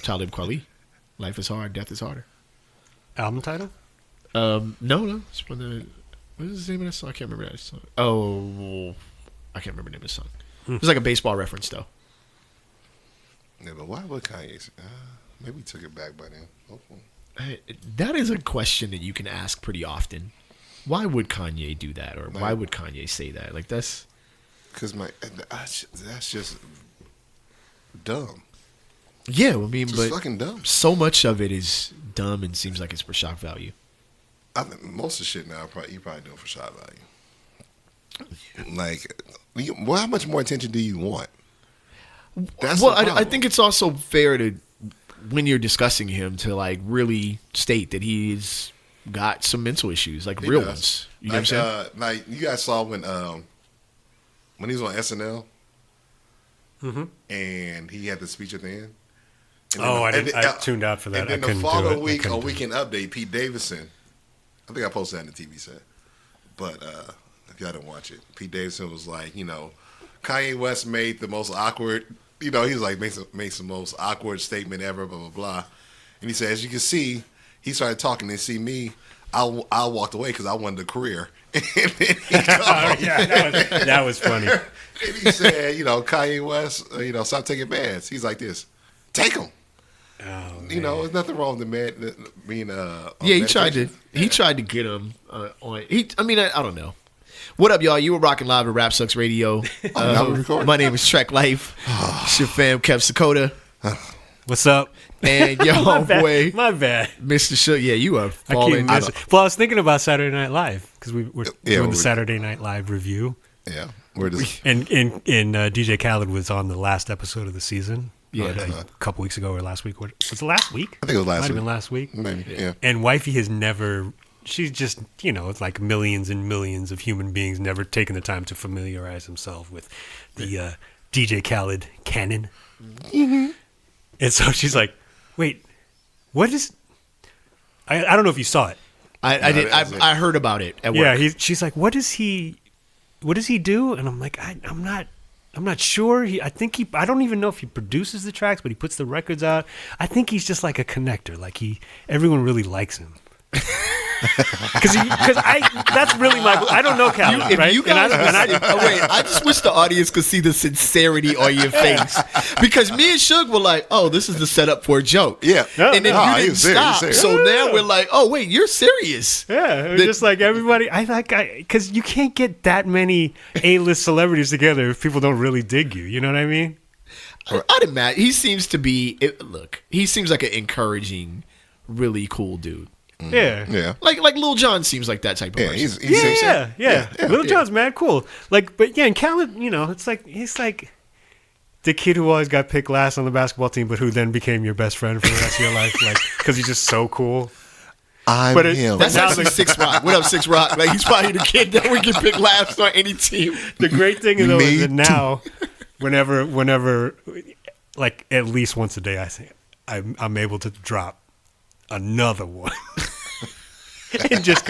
Talib Kweli. Life is hard, death is harder. Album title? No. It's from the. What is the name of that song? I can't remember that song. Oh, I can't remember the name of the song. It was like a baseball reference, though. Yeah, but why would Kanye? Maybe he took it back by then. Hopefully. That is a question that you can ask pretty often. Why would Kanye do that, or why would Kanye say that? Like that's because that's just dumb. Yeah, I mean, it's but fucking dumb. So much of it is dumb and seems like it's for shock value. I think most of the shit now you probably doing for shock value. Like, well, how much more attention do you want? That's I think it's also fair to, when you're discussing him, to like really state that he's got some mental issues, like real ones. You know what I'm saying? Like you guys saw when he was on SNL, and he had the speech at the end. I tuned out for that. And then the following week on Weekend Update, Pete Davidson, I think I posted that in the TV set, but if y'all didn't watch it, Pete Davidson was like, Kanye West made the most awkward, he was like, makes the most awkward statement ever, blah, blah, blah. And he said, as you can see, he started talking and see me, I walked away because I wanted a career. And then that was funny. And he said, Kanye West, stop taking baths. He's like this, take them. Oh, there's nothing wrong with the man being he tried to get him on. I don't know. What up, y'all? You were rocking live at Rap Sucks Radio. My name is Trek Life. It's your fam, Kev Sakota. What's up? And yo, boy, my bad, Mistah Shug. Yeah, you are falling. Well, I was thinking about Saturday Night Live because we're doing the Saturday Night Live review. Yeah, we're just and DJ Khaled was on the last episode of the season. Yeah, a couple weeks ago or last week. Was it last week? I think it was last week. Might have been last week. Maybe, yeah. And Wifey has never, she's just, it's like millions and millions of human beings never taken the time to familiarize himself with the DJ Khaled canon. Mm-hmm. And so she's like, wait, what is, I don't know if you saw it. I did. I heard about it at work. Yeah, she's like, what does he do? And I'm like, I'm not sure. I don't even know if he produces the tracks, but he puts the records out. I think he's just like a connector. Like everyone really likes him. Because that's really I don't know Khaled, right? I just wish the audience could see the sincerity on your face, because me and Shug were like, "Oh, this is the setup for a joke." Yeah, and then you didn't stop. So now we're like, "Oh, wait, you're serious?" Yeah, just like everybody. Because you can't get that many A-list celebrities together if people don't really dig you. You know what I mean? I'd imagine he seems to be. He seems like an encouraging, really cool dude. Yeah. Like Lil Jon seems like that type of person. Yeah. Lil Jon's mad cool. And Khaled, it's like he's like the kid who always got picked last on the basketball team, but who then became your best friend for the rest of your life, like because he's just so cool. That's actually 6 Rock. What up, 6 Rock? Like he's probably the kid that would get picked last on any team. The great thing though is that now, whenever, like at least once a day, I say I'm able to drop another one and just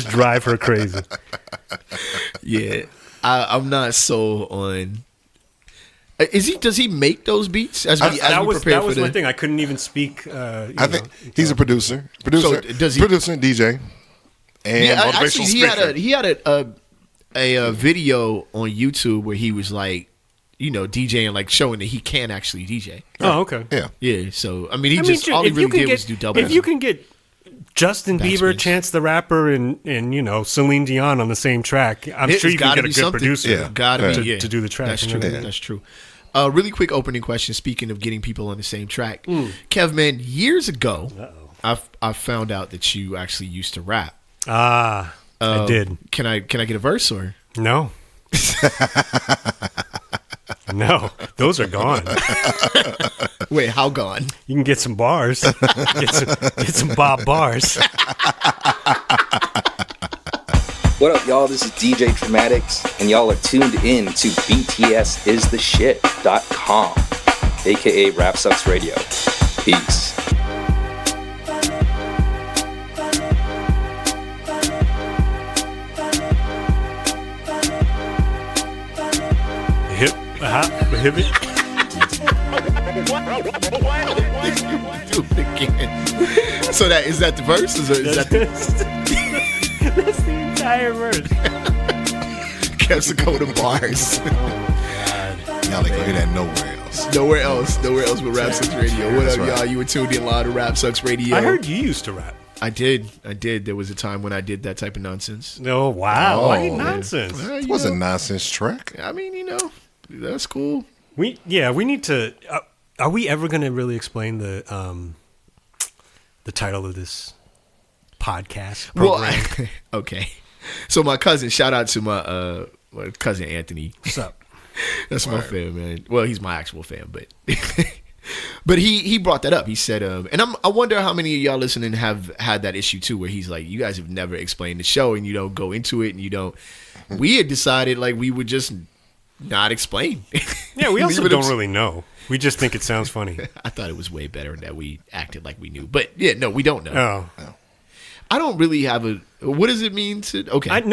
drive her crazy. Yeah, I'm not so on. Does he make those beats? That was one thing I couldn't even speak. I think he's a producer. So does he producer and DJ? And actually, he had a video on YouTube where he was like, DJing, like showing that he can actually DJ. Oh, okay. Yeah. So all he really did was do double. If you can get Justin Bieber, Chance the Rapper, and Celine Dion on the same track, I'm sure you can get a good producer to do the track. That's true. That's true. Really quick opening question. Speaking of getting people on the same track, Kev, man, years ago, I found out that you actually used to rap. I did. Can I get a verse or no? No, those are gone. Wait, how gone? You can get some bars. Get some Bob bars. What up, y'all? This is DJ Dramatics, and y'all are tuned in to btsistheshit.com, aka Rap Sucks Radio. Peace. Hip it. Do it again. So is that the verse? Is that That's the entire verse. Capsico bars? Y'all ain't gonna hear that nowhere else. Nowhere else but Rap Sucks Radio. What That's up, y'all? right. You were tuned in live to Rap Sucks Radio. I heard you used to rap. I did. There was a time when I did that type of nonsense. Oh, wow. Oh, Why yeah. nonsense? It wasn't nonsense track. I mean, that's cool. We need to. Are we ever going to really explain the title of this podcast program? Well, okay. So my cousin, shout out to my cousin Anthony. What's up? That's my fan, man. Well, he's my actual fan, but but he brought that up. He said, and I wonder how many of y'all listening have had that issue too, where he's like, you guys have never explained the show and you don't go into it and you don't. We had decided like we would just not explain. Yeah, we also don't really know. We just think it sounds funny. I thought it was way better that we acted like we knew, but yeah, no, we don't know. Oh. I don't really have a. What does it mean to? Okay, I'm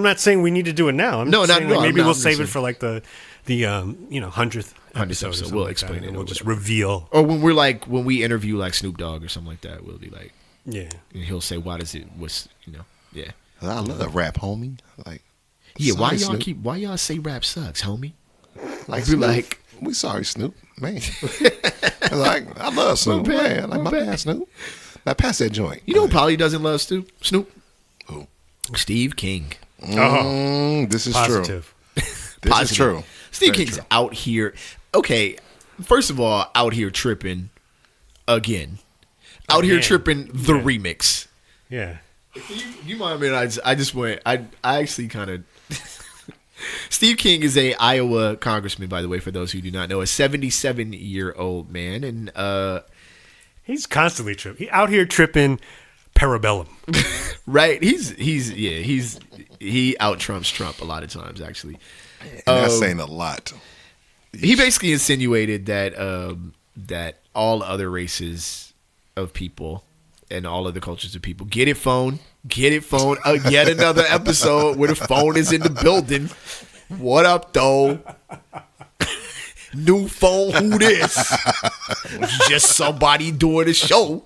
not saying we need to do it now. I'm No, not saying, at all. Maybe I'm we'll not save it saying- for like the 100th episode. Or something we'll like explain that, it and or we'll just whatever. reveal. Or when we interview like Snoop Dogg or something like that, we'll be like, Yeah. and he'll say, "Why does it? Yeah, I love rap, homie. Like, yeah. Why sorry, y'all Snoop. Why y'all say rap sucks, homie? Like, Be Snoop, like- we sorry, Snoop, man. Like, I love Snoop, My bad, man. Like, my my bad. bad, Snoop. Now pass that joint. You know who probably doesn't love Snoop? Who? Steve King. This is Positive. true. This is true. Steve Very King's true. out here. Okay, first of all, out here tripping again. Out here Again. tripping the Yeah. remix. Yeah. You mind me? I just went. I actually kind of. Steve King is a Iowa congressman, by the way, for those who do not know, a 77-year-old man, and He's constantly tripping. He out here tripping Parabellum. right, he out Trumps Trump a lot of times, actually. And that's saying a lot. He basically insinuated that that all other races of people and all other cultures of people get it phone. Yet another episode where the phone is in the building. What up, though? New phone, who this? Just somebody doing a show.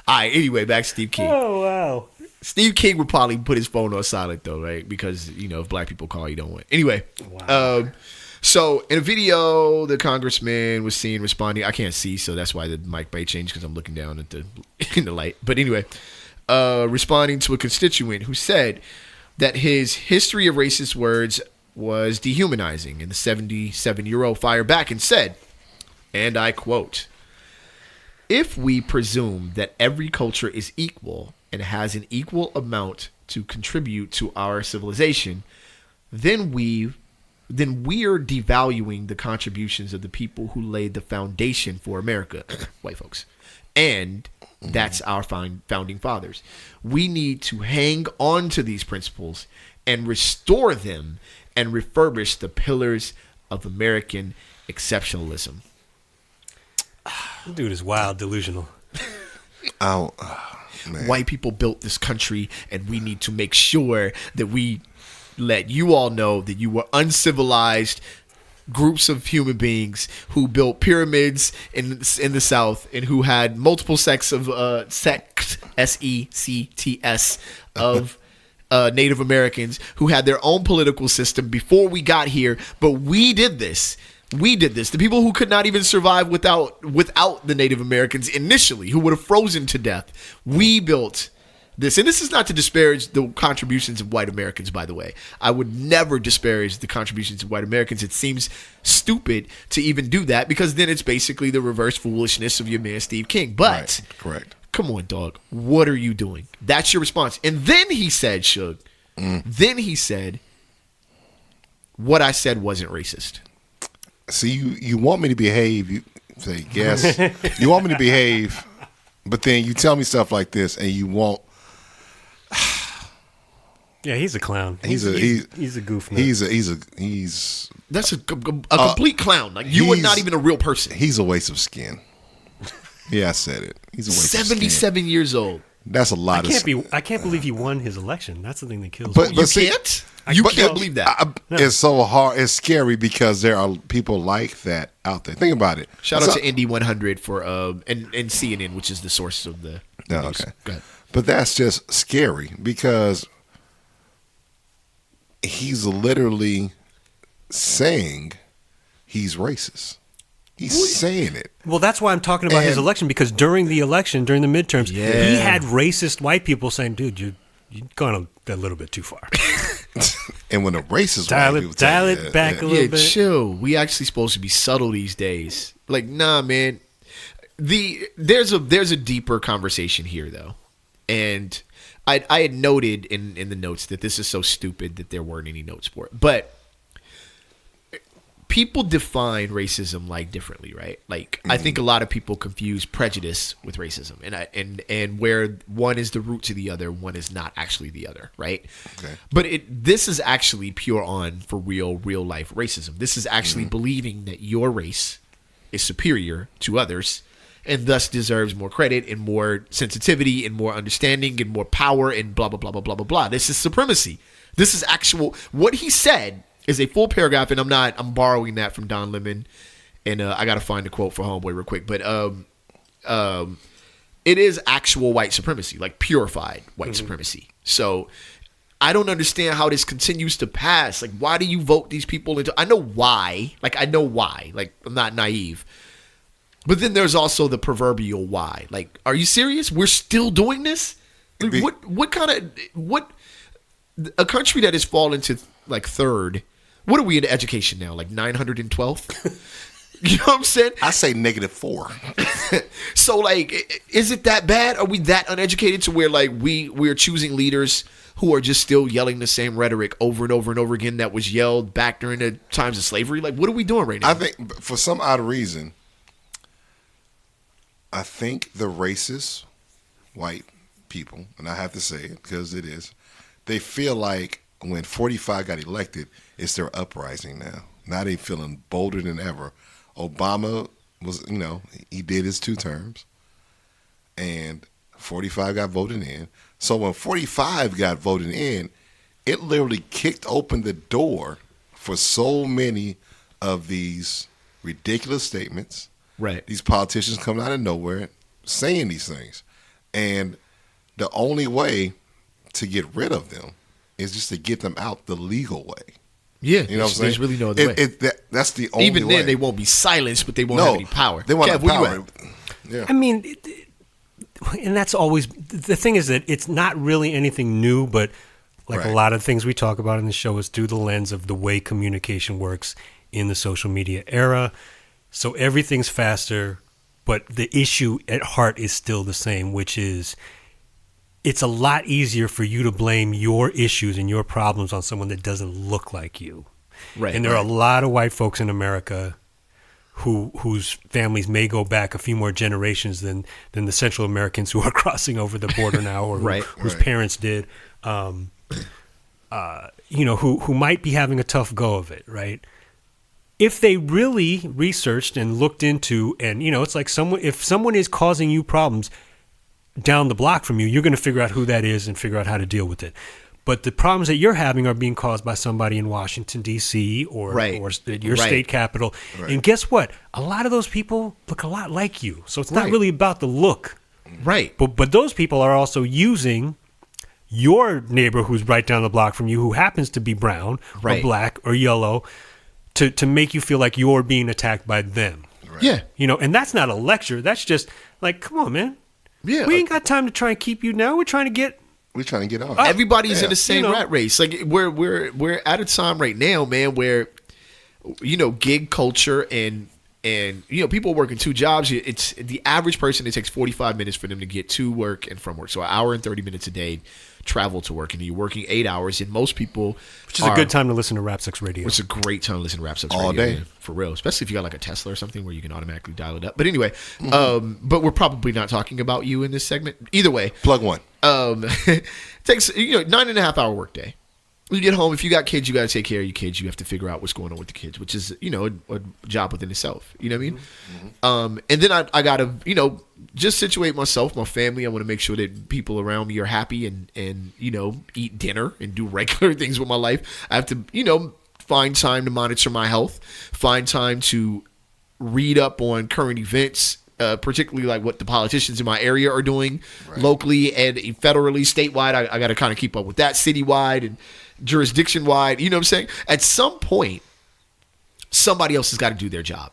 All right, anyway, back to Steve King. Oh, wow. Steve King would probably put his phone on silent, though, right? Because, if black people call, you don't win. Anyway, Wow. so in a video, the congressman was seen responding. I can't see, so that's why the mic may change because I'm looking down at in the light. But anyway, responding to a constituent who said that his history of racist words was dehumanizing, and the 77-year-old fired back and said, and I quote, "If we presume that every culture is equal and has an equal amount to contribute to our civilization, then we're devaluing the contributions of the people who laid the foundation for America," white folks, "and that's our founding fathers. We need to hang on to these principles and restore them and refurbish the pillars of American exceptionalism." Dude is wild, delusional. Oh, man. White people built this country, and we need to make sure that we let you all know that you were uncivilized groups of human beings who built pyramids in the South and who had multiple sects of sects SECTS of Native Americans who had their own political system before we got here. But we did this. The people who could not even survive without the Native Americans initially, who would have frozen to death. We built this. And this is not to disparage the contributions of white Americans, by the way. I would never disparage the contributions of white Americans. It seems stupid to even do that because then it's basically the reverse foolishness of your man Steve King. But Right, correct. come on, dog. What are you doing? That's your response. And then he said, Shug, then he said, what I said wasn't racist. See, you want me to behave. You say, yes. You want me to behave, but then you tell me stuff like this and you won't. Yeah, he's a clown. He's a goof nut. He's That's a complete clown. Like, you are he's- not even a real person. a waste of skin. Yeah, I said it. He's a waste of skin. 77 years old. That's a lot of skin. I can't believe he won his election. That's the thing that kills But me. You see, can't? You can't believe that. It's so hard. It's scary because there are people like that out there. Think about it. Shout out to Indy 100 for and CNN, which is the source of the news. Okay. Go ahead. But that's just scary because he's literally saying he's racist. He's saying it. Well, that's why I'm talking about his election, because during the election, during the midterms, he had racist white people saying, dude, you've gone a little bit too far. And when the racist dial white it, people dial it back a little bit. Chill. We actually supposed to be subtle these days. Like, nah, man. There's a deeper conversation here, though. And I had noted in the notes that this is so stupid that there weren't any notes for it. But people define racism like differently, right? Like I think a lot of people confuse prejudice with racism, and where one is the root to the other, one is not actually the other, right? Okay. But this is actually pure on for real life racism. This is actually believing that your race is superior to others, and thus deserves more credit and more sensitivity and more understanding and more power and blah blah blah blah blah blah blah. This is supremacy. This is actual what he said. Is a full paragraph, and I'm borrowing that from Don Lemon, and I got to find the quote for Homeboy real quick, but it is actual white supremacy, like purified white supremacy. So I don't understand how this continues to pass. Like, why do you vote these people into? I know why. Like, I'm not naive. But then there's also the proverbial why. Like, are you serious? We're still doing this? Like, what a country that has fallen to like third. What are we in education now? Like 912th? You know what I'm saying? I say -4. So like, is it that bad? Are we that uneducated to where like we're choosing leaders who are just still yelling the same rhetoric over and over and over again that was yelled back during the times of slavery? Like, what are we doing right now? I think for some odd reason, I think the racist white people, and I have to say it because it is, they feel like when 45 got elected, it's their uprising now. Now they feeling bolder than ever. Obama was, he did his 2 terms, and 45 got voted in. So when 45 got voted in, it literally kicked open the door for so many of these ridiculous statements. Right. These politicians coming out of nowhere saying these things. And the only way to get rid of them is just to get them out the legal way. Yeah, you know what I'm saying? There's really no other way. That's the only way. Even then, they won't be silenced, but they won't have any power. They won't have Kev, power. Yeah. I mean, and that's always the thing is that it's not really anything new, but like a lot of things we talk about in the show is through the lens of the way communication works in the social media era. So everything's faster, but the issue at heart is still the same, which is it's a lot easier for you to blame your issues and your problems on someone that doesn't look like you. Right. And there are a lot of white folks in America whose families may go back a few more generations than the Central Americans who are crossing over the border now, or whose parents did, who might be having a tough go of it, right? If they really researched and looked into, and it's like if someone is causing you problems down the block from you, you're going to figure out who that is and figure out how to deal with it. But the problems that you're having are being caused by somebody in Washington, D.C. or your state capital. Right. And guess what? A lot of those people look a lot like you. So it's not really about the look. Right. But those people are also using your neighbor who's right down the block from you, who happens to be brown or black or yellow, to make you feel like you're being attacked by them. Right. Yeah. And that's not a lecture. That's just like, come on, man. Yeah, we ain't got time to try and keep you now. We're trying to get on. Everybody's in the same rat race. Like we're at a time right now, man, where gig culture and people working 2 jobs. It's the average person. It takes 45 minutes for them to get to work and from work. So an hour and 30 minutes a day travel to work, and you're working 8 hours. And most people, which is a good time to listen to Rap Sucks Radio. It's a great time to listen to Rap Sucks all Radio, day, man, for real. Especially if you got like a Tesla or something where you can automatically dial it up. But anyway, but we're probably not talking about you in this segment. Either way, plug one. It takes 9.5 hour workday. When you get home, if you got kids, you got to take care of your kids. You have to figure out what's going on with the kids, which is a job within itself. You know what I mean? And then I got to just situate myself, my family. I want to make sure that people around me are happy and eat dinner and do regular things with my life. I have to, find time to monitor my health, find time to read up on current events, particularly like what the politicians in my area are doing locally and federally, statewide. I got to kind of keep up with that citywide and jurisdiction wide. You know what I'm saying? At some point, somebody else has got to do their job.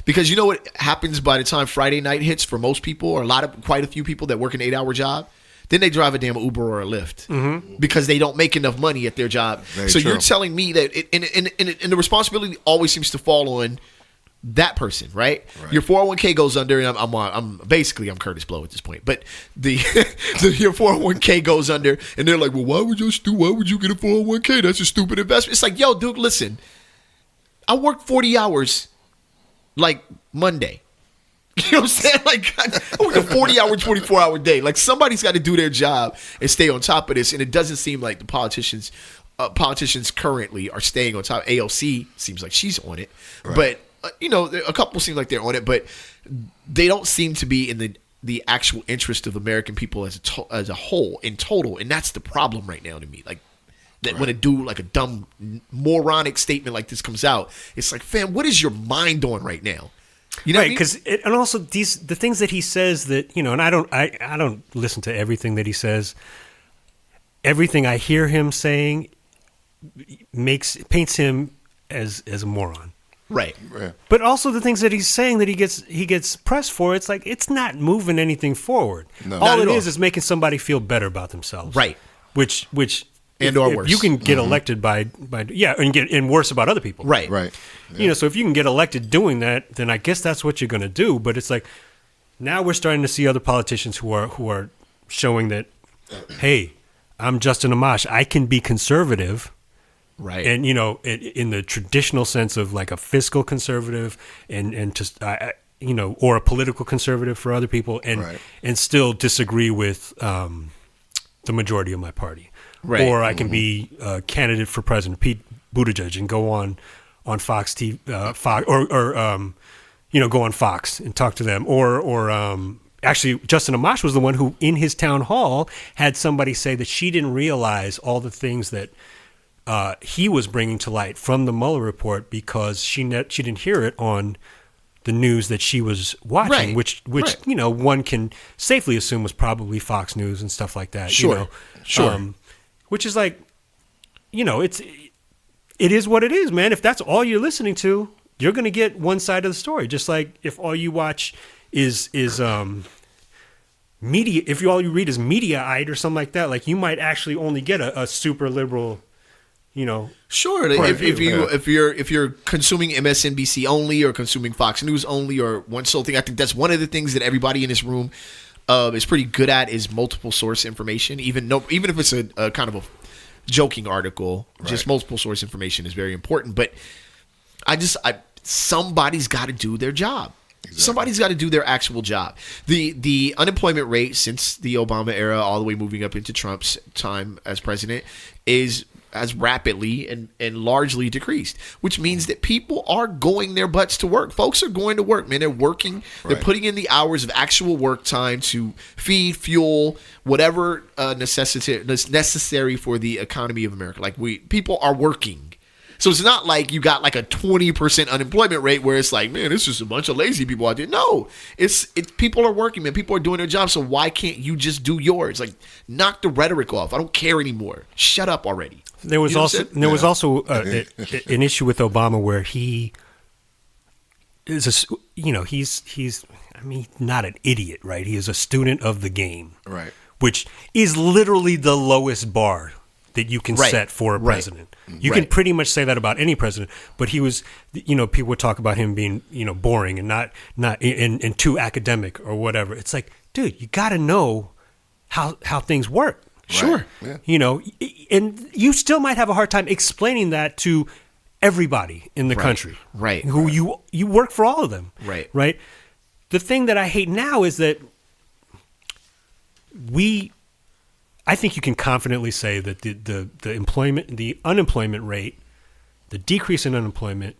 Because you know what happens by the time Friday night hits for most people, or quite a few people that work an 8-hour job? Then they drive a damn Uber or a Lyft because they don't make enough money at their job. Very so true. you're telling me that and the responsibility always seems to fall on that person, right? Your 401k goes under, and I'm basically Curtis Blow at this point. But your 401k goes under, and they're like, well, why would you get a 401k? That's a stupid investment. It's like, yo, dude, listen, I work 40 hours. Like Monday. You know what I'm saying? Like, I work a 40-hour, 24-hour day. Like, somebody's got to do their job and stay on top of this. And it doesn't seem like the politicians currently are staying on top. AOC seems like she's on it. Right. But, a couple seem like they're on it. But they don't seem to be in the actual interest of American people as a whole, in total. And that's the problem right now to me. Like, that when a dude like a dumb moronic statement like this comes out, it's like, fam, what is your mind on right now? You know, right? Because and also the things that he says that and I don't listen to everything that he says. Everything I hear him saying paints him as a moron. Right. But also the things that he's saying that he gets pressed for, it's like it's not moving anything forward. No. All it is making somebody feel better about themselves. Right. Which and if, or if worse. you can get elected by and worse about other people. Right. Yeah. So if you can get elected doing that, then I guess that's what you're going to do. But it's like now we're starting to see other politicians who are showing that, hey, I'm Justin Amash. I can be conservative. Right. And, in the traditional sense of like a fiscal conservative and just, or a political conservative for other people and still disagree with the majority of my party. Right. Or I can be a candidate for president, Pete Buttigieg, and go on Fox TV, go on Fox and talk to them. Or actually, Justin Amash was the one who, in his town hall, had somebody say that she didn't realize all the things that he was bringing to light from the Mueller report because she didn't hear it on the news that she was watching, which one can safely assume was probably Fox News and stuff like that. Sure. Which is like, it is what it is, man. If that's all you're listening to, you're going to get one side of the story. Just like if all you watch is media, if all you read is Mediaite or something like that, like you might actually only get a super liberal. Sure. If you're consuming MSNBC only or consuming Fox News only or one sole thing, I think that's one of the things that everybody in this room is pretty good at is multiple source information. Even if it's a kind of a joking article, just multiple source information is very important. But somebody's got to do their job. Exactly. Somebody's got to do their actual job. The unemployment rate since the Obama era, all the way moving up into Trump's time as president, has rapidly and largely decreased, which means that people are going their butts to work. Folks are going to work, man. They're working. They're putting in the hours of actual work time to feed, fuel, whatever necessary for the economy of America. Like people are working. So it's not like you got like a 20% unemployment rate where it's like, man, it's just a bunch of lazy people out there. No, it's people are working, man. People are doing their job. So why can't you just do yours? Like, knock the rhetoric off. I don't care anymore. Shut up already. There was also an issue with Obama where he is he's not an idiot, right? He is a student of the game, right? Which is literally the lowest bar that you can set for a president. You can pretty much say that about any president, but he was, people would talk about him being, boring and not and too academic or whatever. It's like, dude, you got to know how things work. Sure. Yeah. And you still might have a hard time explaining that to everybody in the country. Right. Who you work for all of them. Right. Right. The thing that I hate now is that I think you can confidently say that the unemployment rate, the decrease in unemployment,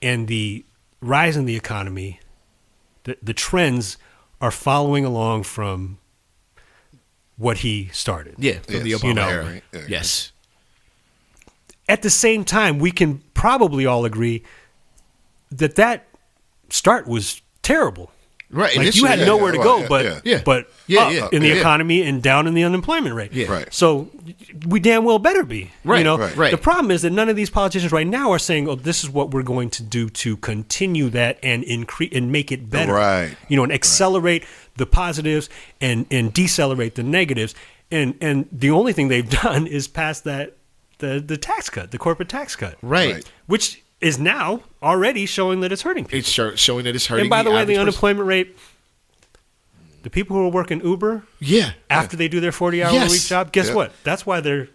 and the rise in the economy, the trends are following along from what he started. Yeah, from the Yes. Obama know, era. right? Yeah. Yes. At the same time, we can probably all agree that start was terrible. Right. Like, you initially, had yeah, nowhere to yeah, go, yeah, but yeah. Yeah. but Yeah, up yeah, in the yeah. economy and down in the unemployment rate. Yeah. Right. So we damn well better be. Right, You know? right. The problem is that none of these politicians right now are saying, "Oh, this is what we're going to do to continue that and increase and make it better." Right. You know, and accelerate the positives and decelerate the negatives. And the only thing they've done is pass that the tax cut, the corporate tax cut, Right. Right. which is now already showing that it's hurting people. It's showing that it's hurting. And by the way, the average person. unemployment rate, the people who are working Uber Yeah. after they do their 40-hour Yes. week job, guess Yeah. what? That's why they're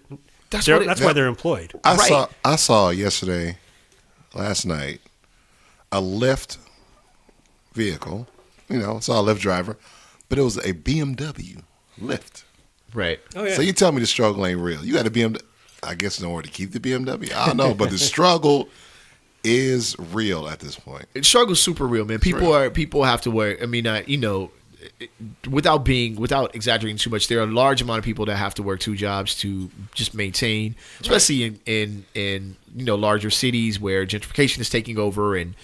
That's they're- what it- that's why they're employed. Right. I saw yesterday, last night, a Lyft vehicle. You know, saw a Lyft driver, but it was a BMW Lyft. Right. Oh So you tell me the struggle ain't real. You got a BMW. I guess nowhere to keep the BMW. I don't know, but the struggle is real at this point. Struggle's super real, man. People have to work. I mean, without exaggerating too much, there are a large amount of people that have to work two jobs to just maintain, especially in larger cities where gentrification is taking over and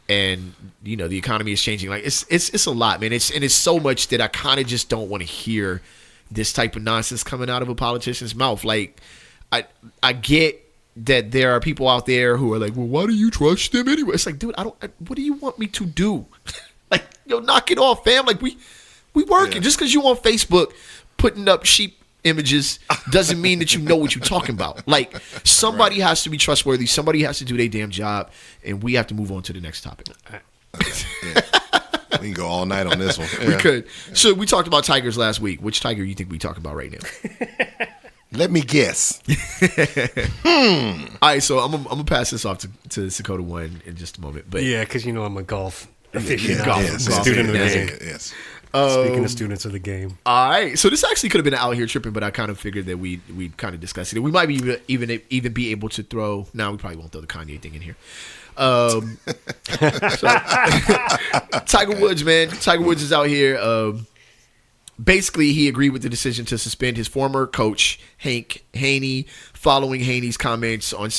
the economy is changing. Like it's a lot, man. It's so much that I kind of just don't want to hear this type of nonsense coming out of a politician's mouth. Like I get that there are people out there who are like, well, why do you trust them anyway? It's like, dude, what do you want me to do? Like, knock it off, fam. Like we working. Yeah. Just because you on Facebook putting up sheep images doesn't mean that you know what you're talking about. Like, somebody has to be trustworthy. Somebody has to do their damn job, and we have to move on to the next topic. Yeah. We can go all night on this one. We Yeah. could. So we talked about tigers last week. Which tiger you think we talking about right now? Let me guess. All right, so I'm gonna pass this off to Dakota One in just a moment. But Yeah, because I'm a golf aficionado, Yeah, golf, yes, golf, student of the yes, game. yes. Speaking of students of the game, all right, so this actually could have been out here tripping, but I kind of figured that we'd kind of discuss it. We might be even be able to throw. Now we probably won't throw the Kanye thing in here. Tiger Woods, man. Tiger Woods is out here. Basically, he agreed with the decision to suspend his former coach Hank Haney following Haney's comments on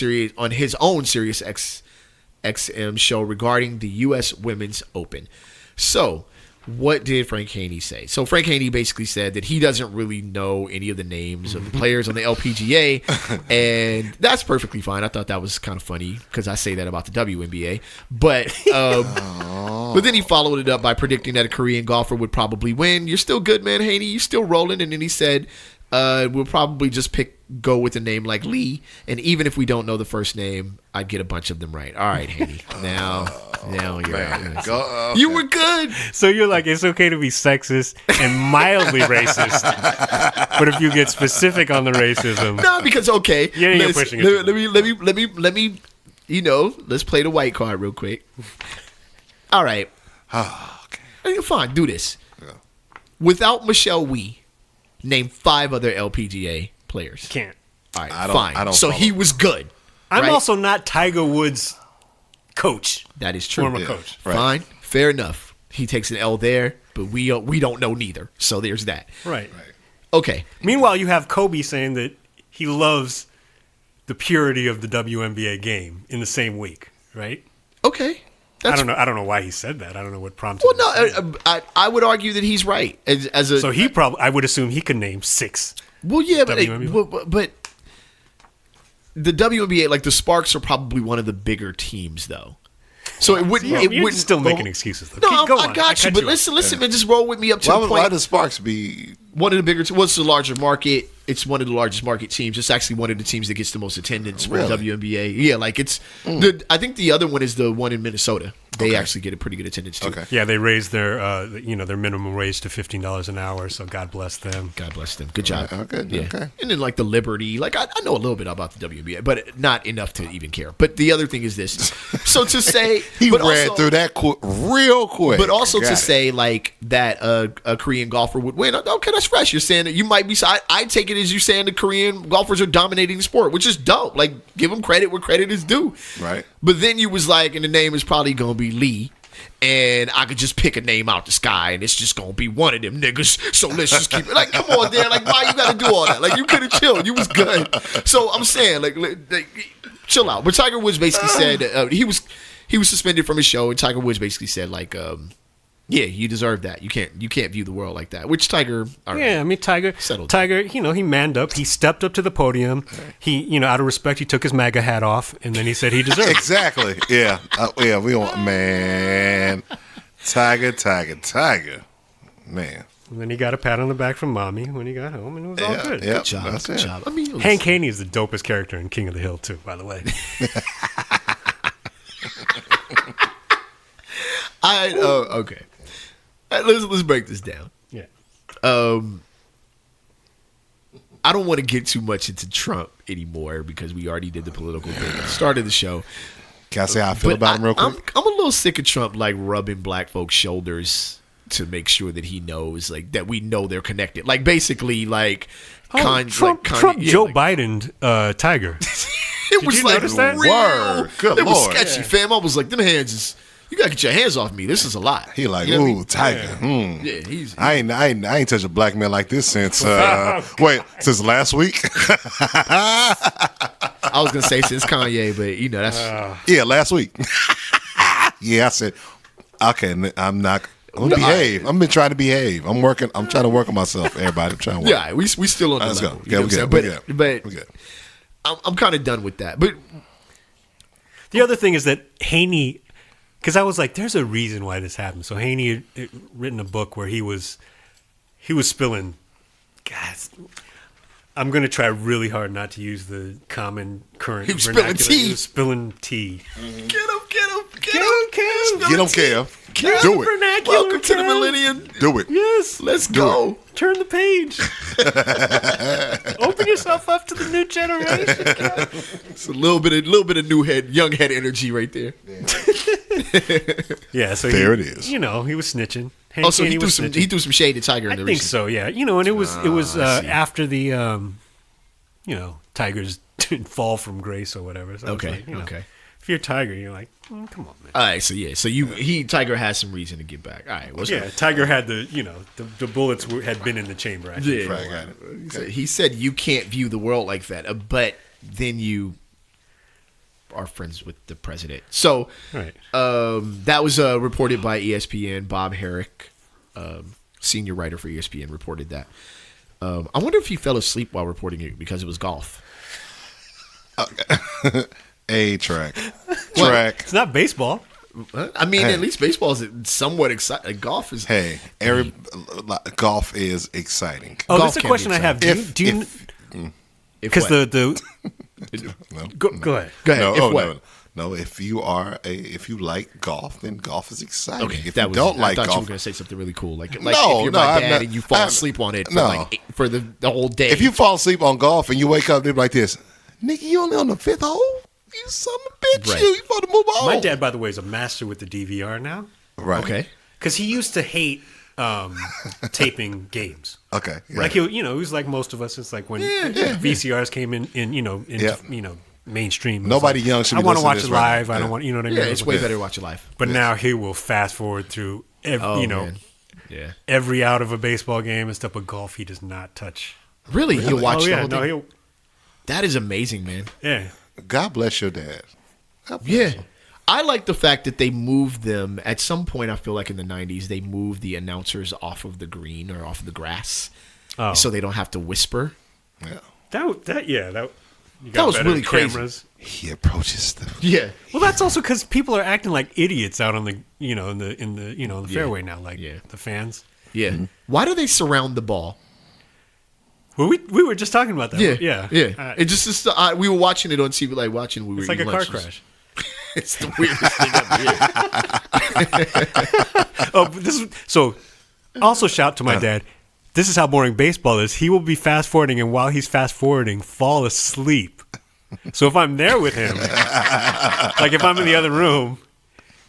his own Sirius XM show regarding the U.S. Women's Open. So, what did Frank Haney say? So Frank Haney basically said that he doesn't really know any of the names of the players on the LPGA, and that's perfectly fine. I thought that was kind of funny because I say that about the WNBA, but then he followed it up by predicting that a Korean golfer would probably win. You're still good, man, Haney. You're still rolling. And then he said, we'll probably just go with a name like Lee, and even if we don't know the first name, I'd get a bunch of them right. All right, Haney. Now you're right. Go, You were good. so you're like, it's okay to be sexist and mildly racist, but if you get specific on the racism, No, because okay. Yeah, you're let's- pushing it let, too let me. Let's play the white card real quick. All right. okay. Fine. Do this. Yeah. Without Michelle Wee, name 5 other LPGA players. can't. All right. I don't- fine. I don't So follow. he was good. I'm right? also not Tiger Woods' coach, That is true. former Yeah. coach. Right. Fine. Fair enough. He takes an L there, but we don't know neither. So there's that. Right. Okay. Meanwhile, you have Kobe saying that he loves the purity of the WNBA game in the same week, right? Okay. I don't know why he said that. I don't know what prompted. Well, him to say no, that. I would argue that he's right. As a So I would assume he could name 6. well, yeah, WNBA. but the WNBA, like the Sparks, are probably one of the bigger teams, though. So it wouldn't. It You're wouldn't still making excuses, though. No, Go I on. got you. cut But off. listen, man. Just roll with me up to the Why point. does Sparks be? One of the bigger. What's the larger market? It's one of the largest market teams. It's actually one of the teams that gets the most attendance for the Really? WNBA. Yeah, like it's. I think the other one is the one in Minnesota. They actually get a pretty good attendance too. Okay. Yeah, they raised their their minimum wage to $15 an hour. So God bless them. God bless them. Good job. Okay, Yeah. okay. And then like the Liberty, like I know a little bit about the WNBA, but not enough to even care. But the other thing is this. So to say He but ran also- through that real quick. But also Got to it. say like that a Korean golfer would win. Okay, that's fresh. You're saying that you might be. I take it as you saying the Korean golfers are dominating the sport, which is dope. Like give them credit where credit is due. Right. But then you was like, and the name is probably gonna be Lee. and I could just pick a name out the sky, and it's just gonna be one of them niggas. So let's just keep it. Like, come on, Dan. Like, why you gotta do all that? Like, you could have chilled. You was good. So I'm saying, like chill out. But Tiger Woods basically said he was suspended from his show, and Tiger Woods basically said like, yeah, you deserve that. You can't view the world like that. Which Tiger, all right, yeah, I mean Tiger, he manned up. He stepped up to the podium. He, out of respect, he took his MAGA hat off, and then he said he deserved it. Exactly. Yeah. Yeah. We want man. Tiger. Man. And then he got a pat on the back from mommy when he got home, and it was all good. Yeah, good job. Good job. I mean, Hank Haney is the dopest character in King of the Hill too, by the way. Okay. Let's break this down. Yeah. I don't want to get too much into Trump anymore because we already did the political thing at the start of the show. Can I say how I feel about him real quick? I'm a little sick of Trump like rubbing black folks' shoulders to make sure that he knows like that we know they're connected. Like basically like Trump Joe Biden Tiger. It was you like notice that? real. Word. Good it was Lord. sketchy, fam. I was like, them hands is. You gotta get your hands off me. This is a lot. He like, You know what I mean? Tiger. Yeah, he's I ain't touched a black man like this since since last week. I was gonna say since Kanye, but that's Yeah, last week. Yeah, I said, okay, I'm gonna behave. I've been trying to behave. I'm trying to work on myself. Everybody, I'm trying to work. yeah. We still on the Let's level. go. You know Yeah, what I'm we saying? good. But We good. I'm kind of done with that. But The other thing is that Haney, because I was like, there's a reason why this happened. So Haney had written a book where he was spilling. God, I'm going to try really hard not to use the common current. He was spilling vernacular. tea. He was spilling tea. get him. Get him, Kev. Do it. Vernacular, Welcome to the Kev. millennium. Do it. Yes. Let's go. Turn the page. Open yourself up to the new generation. Kev. It's a little bit of young head energy right there. Yeah. So There it is. He was snitching. Hank Also, Haney he was threw snitching. some shade at Tiger in I the think recent. so, yeah. And it was I see. after the Tigers didn't fall from grace or whatever. So Okay, it's like, okay. If you're Tiger, you're like, come on, man. All right, so Tiger has some reason to get back. All right, what's Yeah, Tiger had the bullets had been in the chamber. I think. Yeah. Right, got it. Okay. He said you can't view the world like that, but then you are friends with the president. So Right. that was reported by ESPN. Bob Herrick, senior writer for ESPN, reported that. I wonder if he fell asleep while reporting it because it was golf. Track. It's not baseball. I mean, at least baseball is somewhat exciting. Golf is. Hey, golf is exciting. Oh, Golf that's a can question be I have. Do you because what? the No. go ahead. Go ahead. If what? No. If you like golf, then golf is exciting. Okay, If that you was, don't I like thought you were golf, going to say something really cool, like No, if you're my I'm dad not- and you fall I'm- asleep on it for no. for the whole day. if you fall asleep on golf and you wake up, they're like this, nigga, you only on the fifth hole? You son of a bitch, Right. you supposed to move on. My dad, by the way, is a master with the DVR now Right. okay, because he used to hate taping games. Okay. Yeah. Like he was like most of us. It's like when VCRs came in mainstream. It was Nobody like, young should I be want to listening to watch this it right live. now. I don't Yeah. want, you know what I mean. yeah, It it's was way like- better to watch it live. But now he will fast forward through Man. Yeah, every out of a baseball game and stuff. But golf, he does not touch. really, you'll watch the whole no, thing. he'll That is amazing, man. yeah. God bless your dad. God bless Yeah. him. I like the fact that they moved them at some point. I feel like in the 90s, they moved the announcers off of the green or off of the grass Oh, so they don't have to whisper. Yeah. that you got That was better really crazy. cameras. He approaches the Yeah. Well, that's also because people are acting like idiots out on the in the fairway now, like Yeah. the fans. Yeah. Why do they surround the ball? Well, we were just talking about that. Yeah. It just we were watching it on TV, like watching. We were It's like a eating car lunch. crash. It's the weirdest thing ever. Oh, but this is so. Also, shout to my dad. This is how boring baseball is. He will be fast forwarding, and while he's fast forwarding, fall asleep. So if I'm there with him, like if I'm in the other room,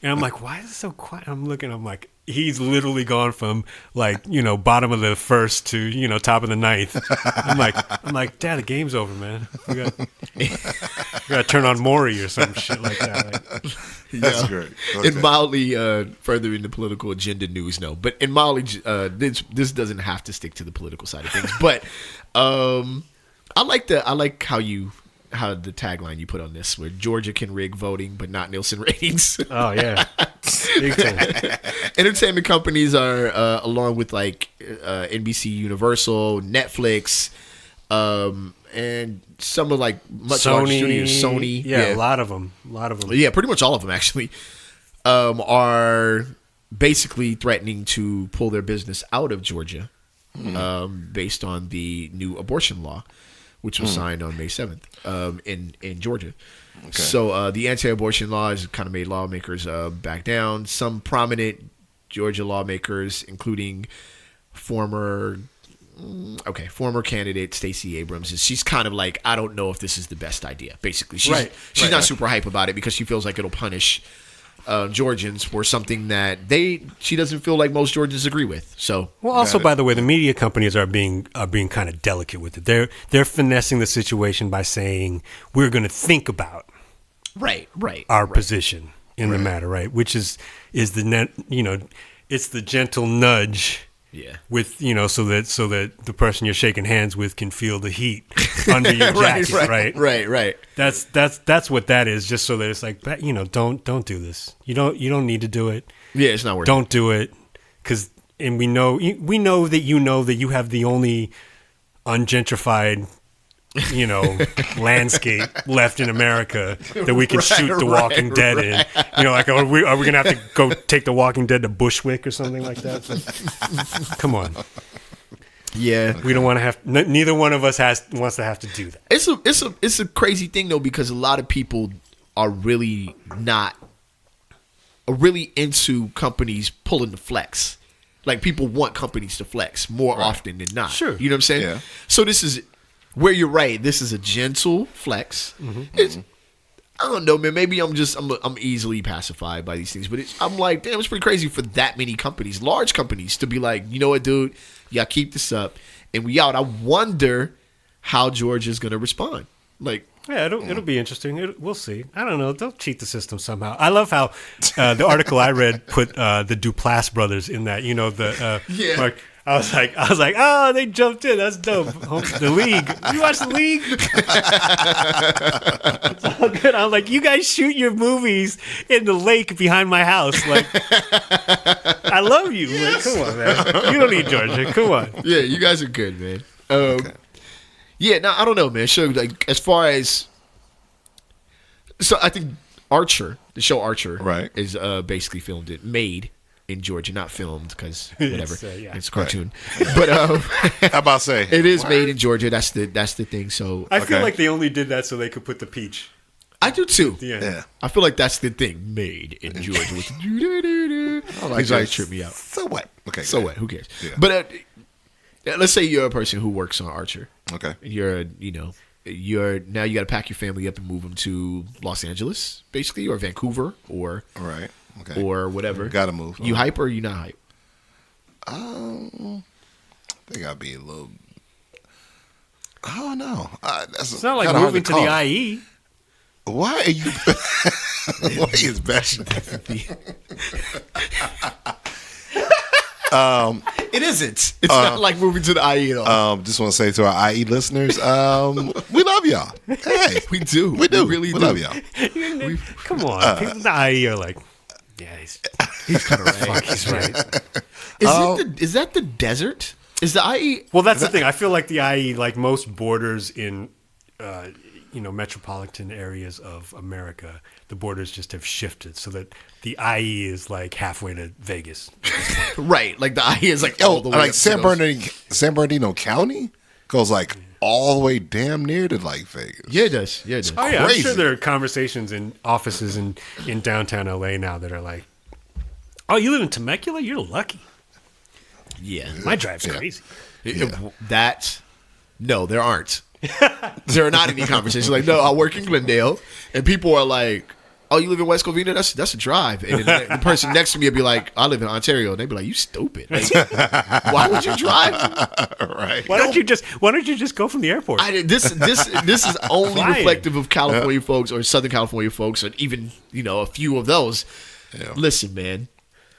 and I'm like, "Why is it so quiet?" I'm looking. I'm like, he's literally gone from bottom of the first to top of the ninth. I'm like, Dad, the game's over, man. We got to turn on Maury or some shit like that. That's great. Okay. And mildly further into political agenda news, no. But in mildly, this doesn't have to stick to the political side of things. But I like how the tagline you put on this, where Georgia can rig voting, but not Nielsen ratings. Oh yeah, big time. Entertainment companies are along with NBC Universal, Netflix, and some of much larger studios, Sony. Yeah, a lot of them. Yeah, pretty much all of them actually are basically threatening to pull their business out of Georgia based on the new abortion law, which was signed on May 7th in Georgia. Okay. So the anti-abortion law has kind of made lawmakers back down. Some prominent Georgia lawmakers, including former candidate Stacey Abrams, and she's kind of like, I don't know if this is the best idea. Basically, she's not super hype about it because she feels like it'll punish Georgians for something that she doesn't feel like most Georgians agree with. So, well, also by the way, the media companies are being kind of delicate with it. They're finessing the situation by saying we're going to think about our position in the matter, right? Which is the net, it's the gentle nudge. Yeah. With so that the person you're shaking hands with can feel the heat under your jacket, right? Right. That's what that is. Just so that it's like, don't do this. You don't need to do it. Yeah, it's not worth it. Don't do it, and we know that you have the only ungentrified landscape left in America that we can shoot The Walking Dead in. Are we gonna have to go take The Walking Dead to Bushwick or something like that? Come on. Yeah, we don't want to have. Neither one of us wants to have to do that. It's a crazy thing though, because a lot of people are really into companies pulling the flex. Like, people want companies to flex more often than not. Sure, you know what I'm saying? Yeah. So this is where you're right. This is a gentle flex. Mm-hmm. I don't know, man. Maybe I'm easily pacified by these things, but I'm like, damn, it's pretty crazy for that many companies, large companies, to be like, you know what, dude, y'all keep this up, and we out. I wonder how Georgia's gonna respond. Like, yeah, it'll be interesting. We'll see. I don't know. They'll cheat the system somehow. I love how the article I read put the Duplass brothers in that. Yeah. Like, I was like, oh, they jumped in. That's dope. The League. You watch The League? It's all good. I was like, you guys shoot your movies in the lake behind my house. Like, I love you. Yes. Like, come on, man. You don't need Georgia. Come on. Yeah, you guys are good, man. Okay. Yeah, no, I don't know, man. So, like, as far as, so I think the show Archer, is basically made in Georgia, not filmed, because whatever, it's a cartoon. Right. But how about say it is made in Georgia? That's the thing. So I feel like they only did that so they could put the peach. I do too. Yeah. I feel like that's the thing. Made in Georgia. These guys trip me out. So what? Okay. So what? Who cares? Yeah. But let's say you're a person who works on Archer. Okay. You're now you got to pack your family up and move them to Los Angeles, basically, or Vancouver, or or whatever. Got to move. You hype or you not hype? I think I'd be a little. I don't know. It's not like moving to the IE. Why are you? Why is bashing? It isn't. It's not like moving to the IE at all. Just want to say to our IE listeners, we love y'all. Hey, we do. We do. We really do. Love y'all. Come on, people in the IE are like, yeah, he's kind of right. Fuck, he's right. Is that the desert? Is the IE? Well, that's the thing. I feel like the IE, like most borders in, metropolitan areas of America, the borders just have shifted so that the IE is like halfway to Vegas. Right. Like the IE is like all the way like up San Bernardino County goes like all the way damn near to like Vegas. Yeah, it does. Yeah, it does. Oh yeah, I'm sure there are conversations in offices in downtown LA now that are like, oh, you live in Temecula? You're lucky. Yeah. My drive's crazy. No, there aren't. There are not any conversations. Like, no, I work in Glendale, and people are like, "Oh, you live in West Covina? That's a drive." And then the person next to me would be like, "I live in Ontario." And they'd be like, "You stupid! Like, why would you drive?" Right. Why don't you just go from the airport? This is only Flying. reflective of California folks or Southern California folks, or even a few of those. Yeah. Listen, man.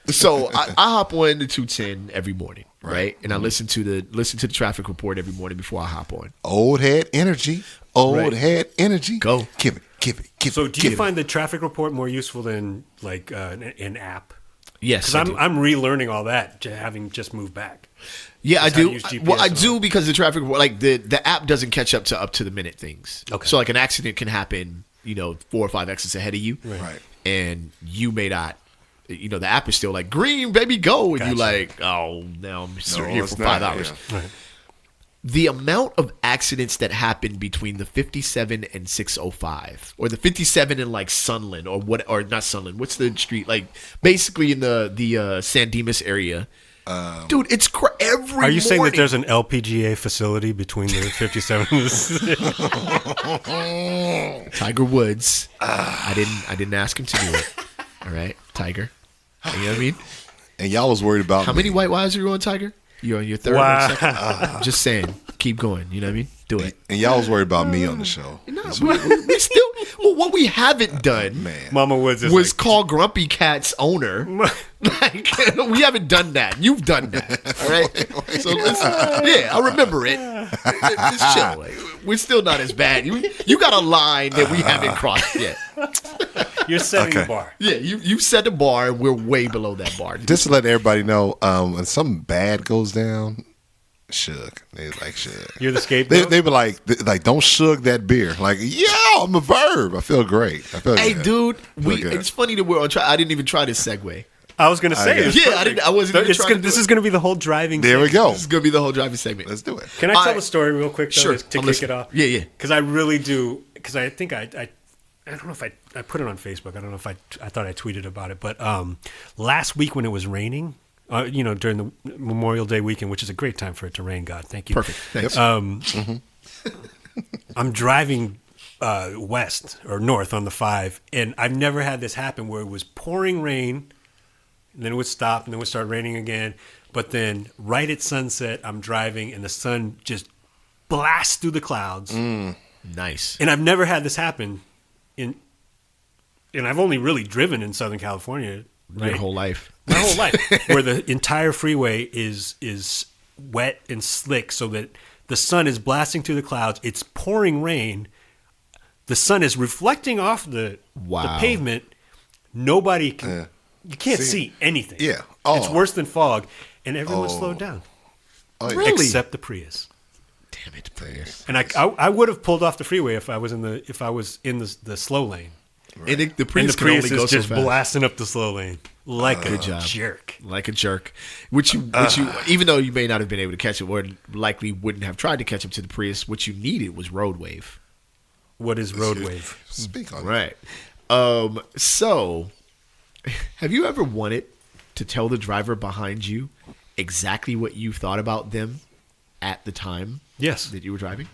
So I hop on the 210 every morning, right? And I listen to the traffic report every morning before I hop on. Old head energy. Old Right. head energy. Go. Give it. So do you find the traffic report more useful than like an app? Yes, Because I'm relearning all that, having just moved back. Yeah, I Just how to do. use GPS Well, I and do all. because the traffic report, like the app doesn't catch up to the minute things. Okay. So like an accident can happen, 4 or 5 exits ahead of you, Right. and you may not. The app is still like green, baby, go, and you Gotcha. like, oh, now I'm here it's for not, 5 hours. yeah. Right. The amount of accidents that happen between the 57 and 605, or the 57 and like Sunland, or not Sunland. What's the street? Like basically in the San Dimas area. Dude, it's every. Are you saying that morning. there's an LPGA facility between the 57 and the Tiger Woods? I didn't ask him to do it. All right, Tiger. You know what I mean? And y'all was worried about How me. many white wives are you on, Tiger? You're on your third. Wow. Or second? Just saying, keep going. You know what I mean? Do it. And y'all was worried about me on the show. No, we still. Well, what we haven't done, Man. Mama Woods is was like, call Grumpy Cat's owner. Like, we haven't done that. You've done that. All right. So yeah, I remember it. Just chill. Like, we're still not as bad. You got a line that we haven't crossed yet. you're setting the Okay. bar. Yeah, you set a bar. We're way below that bar. Just to let everybody know, when something bad goes down, Shug. They like Shug. You're the scapegoat. They be like, don't shug that beer. Like, yeah, I'm a verb. I feel great. I feel Hey, good. dude, good. it's funny that we're on track. I didn't even try this segue. I was gonna say, Yeah. it's Yeah, perfect. I wasn't even trying to do This it. is gonna be the whole driving. There we segment. go. This is gonna be the whole driving segment. Let's do it. Can I tell I- the story real quick though, Sure, to I'm kick listening. it off? Yeah. Because I really do. Because I think I don't know if I put it on Facebook. I don't know if I thought I tweeted about it. But last week when it was raining, during the Memorial Day weekend, which is a great time for it to rain. God, thank you. Perfect. Thanks. I'm driving west or north on the 5, and I've never had this happen where it was pouring rain, and then it would stop, and then it would start raining again. But then right at sunset, I'm driving, and the sun just blasts through the clouds. Nice. And I've never had this happen and I've only really driven in Southern California Your whole life. my whole life, where the entire freeway is wet and slick, so that the sun is blasting through the clouds. It's pouring rain. The sun is reflecting off the Wow. pavement. Nobody can. You can't see anything. Yeah. It's Oh. worse than fog, and everyone slowed down Oh, yeah. Really? except the Prius. Damn it, Prius. And I would have pulled off the freeway if I was in the slow lane. And the And the Prius can Prius only go is so just fast. blasting up the slow lane like a Good job. jerk. Like a jerk. Which you, even though you may not have been able to catch it, or likely wouldn't have tried to catch up to the Prius, what you needed was Roadwave. What is Roadwave? Speak on Right. So, have you ever wanted to tell the driver behind you exactly what you thought about them at the time Yes. that you were driving?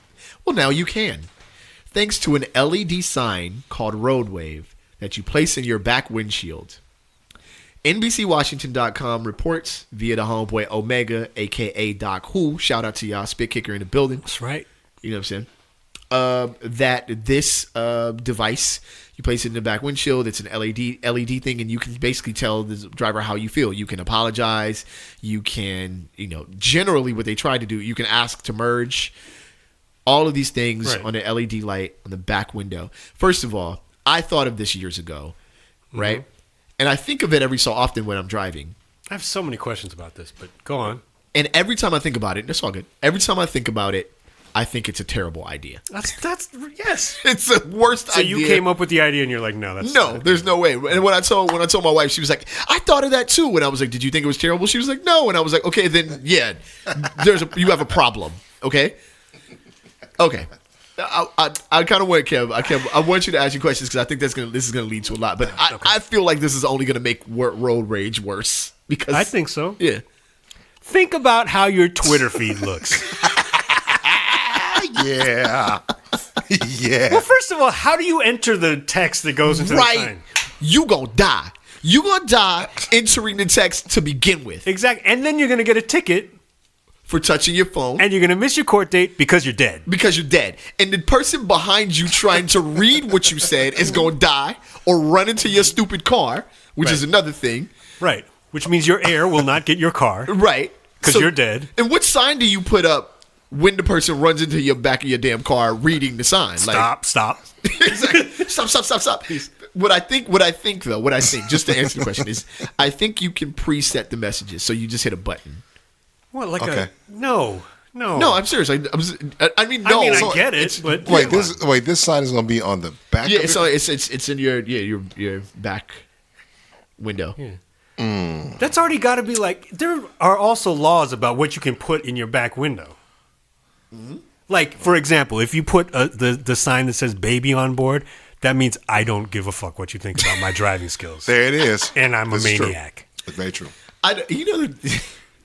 Well, now you can. Thanks to an LED sign called Roadwave that you place in your back windshield. NBCWashington.com reports via the homeboy Omega, a.k.a. Doc Who, shout out to y'all, spit kicker in the building. That's right. You know what I'm saying? That this device, you place it in the back windshield. It's an LED thing, and you can basically tell the driver how you feel. You can apologize. You can, generally what they try to do, you can ask to merge. All of these things Right. on the LED light on the back window. First of all, I thought of this years ago, right? And I think of it every so often when I'm driving. I have so many questions about this, but go on. And every time I think about it, it's all good. Every time I think about it, I think it's a terrible idea. That's yes. It's the worst So idea. you came up with the idea, and you're like, no, that's No, there's no way. And when I told my wife, she was like, I thought of that too. And I was like, did you think it was terrible? She was like, no. And I was like, okay, then yeah, you have a problem. Okay. I kind of want Kev. I want you to ask you questions because I think this is gonna lead to a lot. But I feel like this is only gonna make road rage worse because I think so. yeah. Think about how your Twitter feed looks. Yeah. Yeah. Well, first of all, how do you enter the text that goes into the sign? You gonna die. You gonna die entering the text to begin with. Exactly. And then you're going to get a ticket. For touching your phone. And you're going to miss your court date because you're dead. Because you're dead. And the person behind you trying to read what you said is going to die or run into your stupid car, which is another thing. Right. Which means your heir will not get your car. Right. Because you're dead. And what sign do you put up when the person runs into your back of your damn car reading the sign? Stop. Exactly. Stop. What I think, just to answer the question is, I think you can preset the messages. So you just hit a button. What, no, I'm serious. I mean, no. I get it, but this sign is going to be on the back. Yeah, of it's in your back window. Yeah. That's already got to be like. There are also laws about what you can put in your back window. Mm-hmm. Like, for example, if you put the sign that says "baby" on board, that means I don't give a fuck what you think about my driving skills. There it is, and I'm a maniac. It's very true.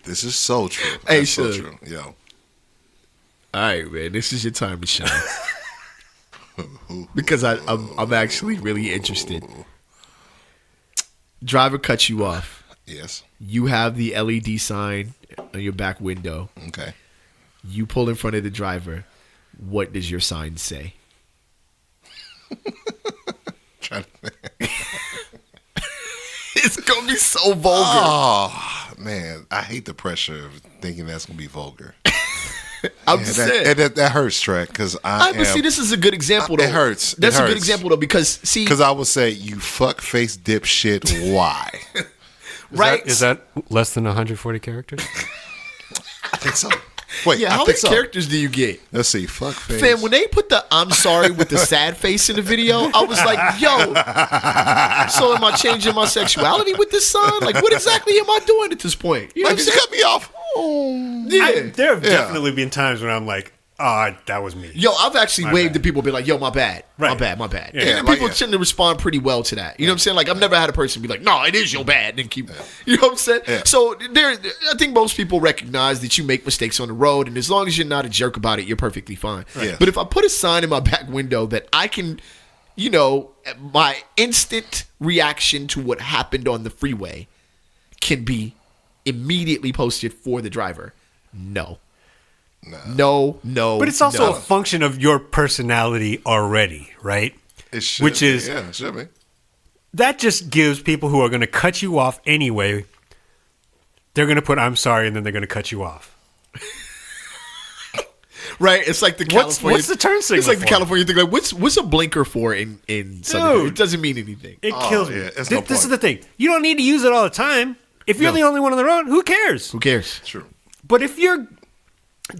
This is so true. Hey, so true. Yo. All right, man. This is your time to shine. Because I'm actually really interested. Driver cuts you off. Yes. You have the LED sign on your back window. Okay. You pull in front of the driver. What does your sign say? It's gonna be so vulgar. Oh man, I hate the pressure of thinking that's gonna be vulgar. I'm saying that hurts, Trek, because see, this is a good example. Though. It hurts. That's a good example though, because I would say you fuck face dipshit. Why? Right? Is that less than 140 characters? I think so. Wait, yeah, how many characters do you get? Let's see. Fuck face. Fam, when they put the "I'm sorry" with the sad face in the video, I was like, "Yo, so am I changing my sexuality with this sign? Like, what exactly am I doing at this point? You know just cut me off." Yeah. There have definitely been times when I'm like, that was me. Yo, I've actually waved to people, be like, "Yo, my bad, my bad." Yeah. And people tend to respond pretty well to that. You know what I'm saying? Like, I've never had a person be like, "No, it is your bad," and then keep. You know what I'm saying? Yeah. So I think most people recognize that you make mistakes on the road, and as long as you're not a jerk about it, you're perfectly fine. Right. Yeah. But if I put a sign in my back window that I can, my instant reaction to what happened on the freeway can be immediately posted for the driver, no. But it's also a function of your personality already, right? It should. Which is, it should be. That just gives people who are going to cut you off anyway, they're going to put "I'm sorry" and then they're going to cut you off. Right? It's like the California. What's the turn signal? It's like for? the California thing. Like, what's a blinker for in Southern? It doesn't mean anything. It kills me. Yeah, This is the thing. You don't need to use it all the time. If you're the only one on the road, who cares? Who cares? True. But if you're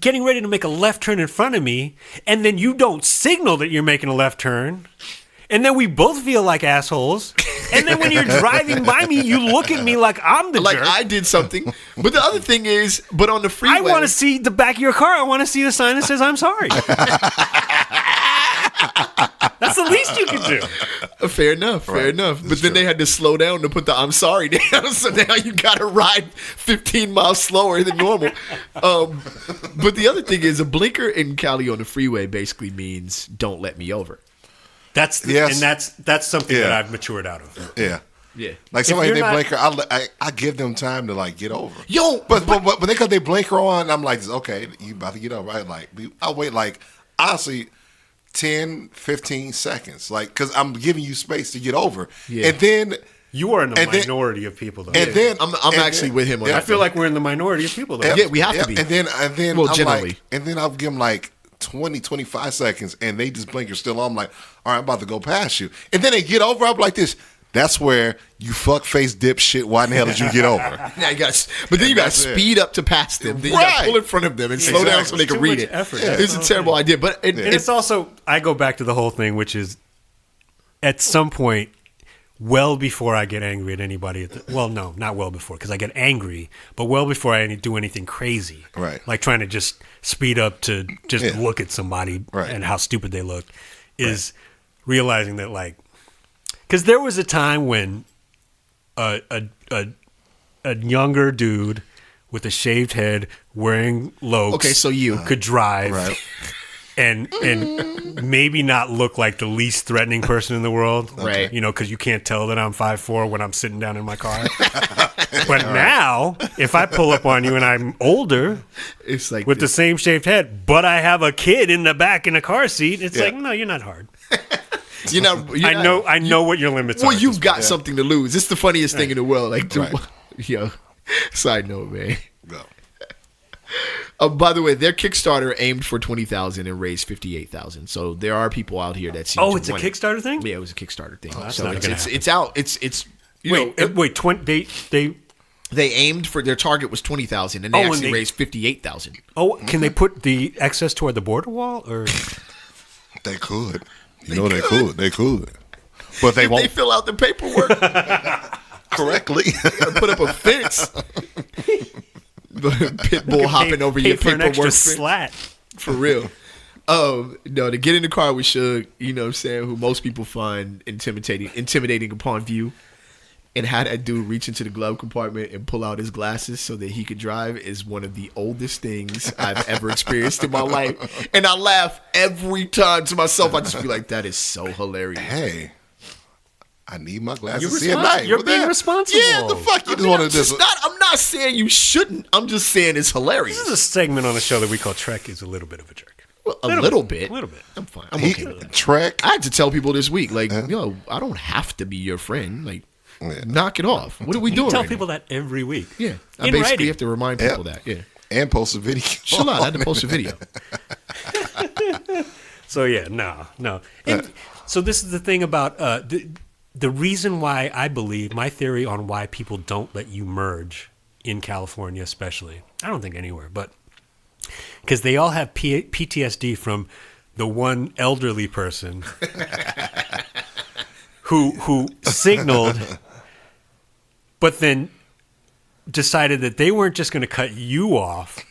getting ready to make a left turn in front of me, and then you don't signal that you're making a left turn, and then we both feel like assholes, and then when you're driving by me, you look at me like I'm the like jerk. I did something. But the other thing is, on the freeway, I want to see the back of your car. I want to see the sign that says "I'm sorry." That's the least you can do. Fair enough. But then they had to slow down to put the "I'm sorry" down. So now you got to ride 15 miles slower than normal. But the other thing is, a blinker in Cali on the freeway basically means "don't let me over." That's something that I've matured out of. Yeah. Yeah. Like somebody they blinker, I give them time to like get over. Yo, but when they cut their blinker on, I'm like, okay, you about to get over. I'll wait like honestly 10, 15 seconds, like because I'm giving you space to get over, and then you are in the minority of people, though. And then I'm actually with him on that. I feel like we're in the minority of people, though. Yeah, we have to be. And then well, I'm generally, like, and then I'll give them like 20, 25 seconds, and they just blinker still on. I'm like, all right, I'm about to go past you, and then they get over. I'm like this. That's where you fuck face dipshit. Why in the hell did you get over? Now you got, but then you got to speed up to pass them. Then you got to pull in front of them and slow down so they can read it. Effort. Yeah. It's a terrible idea, but it's also. I go back to the whole thing, which is at some point, well before I get angry at anybody. Not well before, because I get angry, but well before I do anything crazy, right? Like trying to just speed up to just look at somebody and how stupid they look, is realizing that like. Because there was a time when a younger dude with a shaved head wearing Lokes so you could drive. Right. and maybe not look like the least threatening person in the world, Right. You know, because you can't tell that I'm 5'4" when I'm sitting down in my car. But now, if I pull up on you and I'm older, It's like with the same shaved head, but I have a kid in the back in a car seat, it's like, no, you're not hard. you're not. I know what your limits are. Well, you've got something to lose. It's the funniest thing in the world. Like, Right. yo, side note, man. Go. By the way, their Kickstarter aimed for 20,000 and raised 58,000. So there are people out here that seem. Oh, to it's a want it. Kickstarter thing? Yeah, it was a Kickstarter thing. that's So not gonna happen. it's out. It's Wait, they aimed for their target was 20,000 and they and actually they- raised 58,000. can they put the excess toward the border wall or? They could. They could. They could. But they If won't they fill out the paperwork, correctly. put up a fence. Pit bull hopping over your for an extra paperwork fence. slat. For real. No, to get in the car with Shug, you know what I'm saying, who most people find intimidating upon view, and had that dude reach into the glove compartment and pull out his glasses so that he could drive is one of the oldest things I've ever experienced in my life. And I laugh every time to myself. I just be like, that is so hilarious. Hey, I need my glasses You're to see at respons- night. you're What being the- responsible. Yeah, the fuck you just wanted this. I'm not saying you shouldn't. I'm just saying it's hilarious. This is a segment on the show that we call Trek is a little bit of a jerk. Well, a little bit. A little bit. I'm fine. I'm okay He, with that. Trek. I had to tell people this week, like, yo, I don't have to be your friend. Like, knock it off. What are we You doing? tell right people now? that every week. Yeah, I In basically writing. have to remind people that. Yeah, And post a video. chill out. I had to post a video. So yeah, no. And so this is the thing about the reason why I believe my theory on why people don't let you merge in California, especially. I don't think anywhere, but because they all have PTSD from the one elderly person who signaled, but then decided that they weren't just going to cut you off.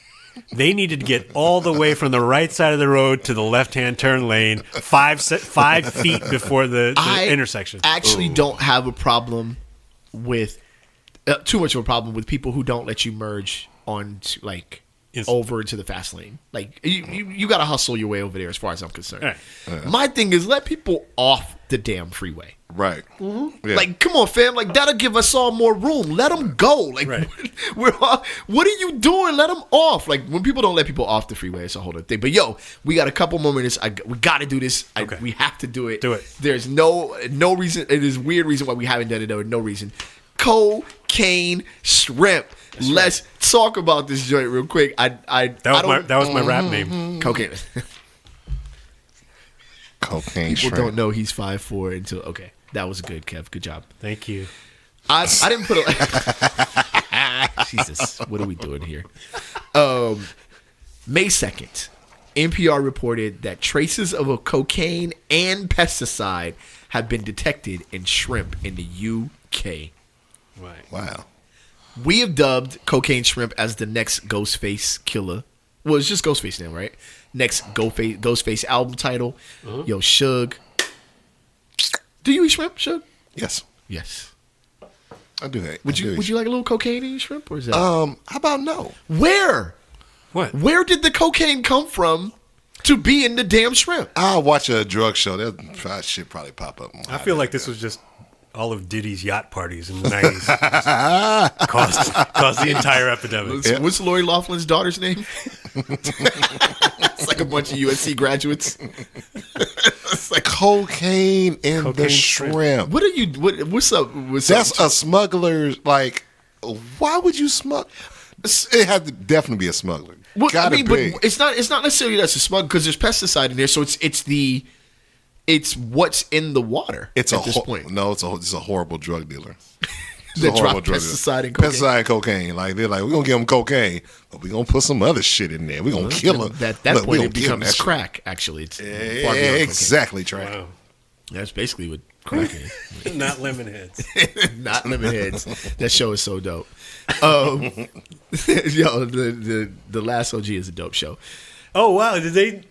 They needed to get all the way from the right side of the road to the left-hand turn lane, 5 feet before the intersection. I actually don't have a problem with too much of a problem with people who don't let you merge on like over into the fast lane. Like you got to hustle your way over there, as far as I'm concerned. Right. My thing is let people off the damn freeway. Right. Mm-hmm. Yeah. Like, come on, fam. Like, that'll give us all more room. Let them go. Like, Right. we're all, what are you doing? Let them off. Like, when people don't let people off the freeway, it's a whole other thing. But, yo, we got a couple more minutes. We got to do this. Okay. We have to do it. Do it. There's no reason. It is a weird reason why we haven't done it. There no reason. Cocaine shrimp. Let's talk about this joint real quick. That was my rap name. Cocaine. Cocaine People shrimp. don't know he's 5'4" until, okay. That was good, Kev. Good job. Thank you. I didn't put a Jesus, what are we doing here? May 2nd, NPR reported that traces of a cocaine and pesticide have been detected in shrimp in the UK. Right. Wow. We have dubbed cocaine shrimp as the next Ghostface killer. Well, it's just Ghostface now, right? Next Ghostface album title. Yo, Shug. Do you eat shrimp, Shug? Yes. Yes. I do that. Would you like a little cocaine in your shrimp, or is that How about no? where? What? Where did the cocaine come from to be in the damn shrimp? I'll watch a drug show. That shit probably pop up. I feel like this was just all of Diddy's yacht parties in the 90s. caused the entire epidemic. What's Lori Laughlin's daughter's name? It's like a bunch of USC graduates. It's like, cocaine in Cocaine the shrimp. shrimp. what are you? What's up? That's a smuggler's. Like, why would you smuggle? It had to definitely be a smuggler. Well, Gotta be. but it's not necessarily that's a smug because there's pesticide in there, so it's what's in the water. It's at this point. No, it's a horrible drug dealer. It's That a horrible drop drug pesticide dealer. and cocaine. Pesticide and cocaine. Like they're like, we're gonna give them cocaine, but we're gonna put some other shit in there. We're gonna kill them. At that point, it becomes crack. Actually, it's far beyond cocaine. Exactly, Trey. Wow. That's basically what crack is. Not lemon heads. Not lemon heads. That show is so dope. Yo, the Last OG is a dope show. Oh, wow. Did they?